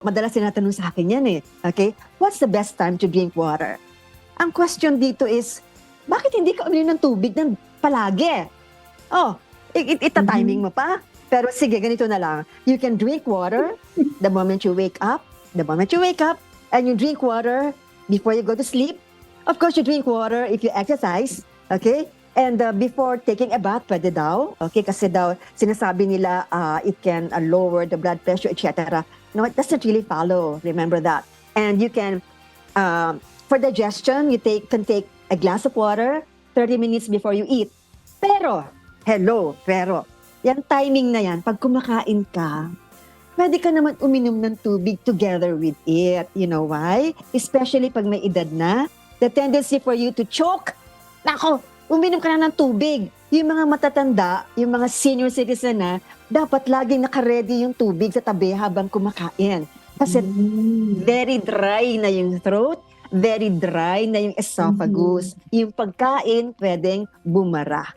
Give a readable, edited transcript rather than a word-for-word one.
Madalas tinatanong sa akin yan eh. Okay? What's the best time to drink water? Ang question dito is, bakit hindi ka uminom ng tubig ng palagi? Oh, ita-timing mo pa? Pero sige, ganito na lang. You can drink water the moment you wake up. The moment you wake up, and you drink water before you go to sleep. Of course, you drink water if you exercise. Okay? And before taking a bath, pwede daw. Okay? Kasi daw, sinasabi nila it can lower the blood pressure, etc. No, it doesn't really follow. Remember that. And you can, for digestion, you can take a glass of water 30 minutes before you eat. Pero, yan timing na yan, pag kumakain ka, pwede ka naman uminom ng tubig together with it. You know why? Especially pag may edad na, the tendency for you to choke. Nako, uminom ka na ng tubig. Yung mga matatanda, yung mga senior citizen na, dapat laging naka-ready yung tubig sa tabi habang kumakain. Kasi very dry na yung throat, very dry na yung esophagus. Yung pagkain pwedeng bumara.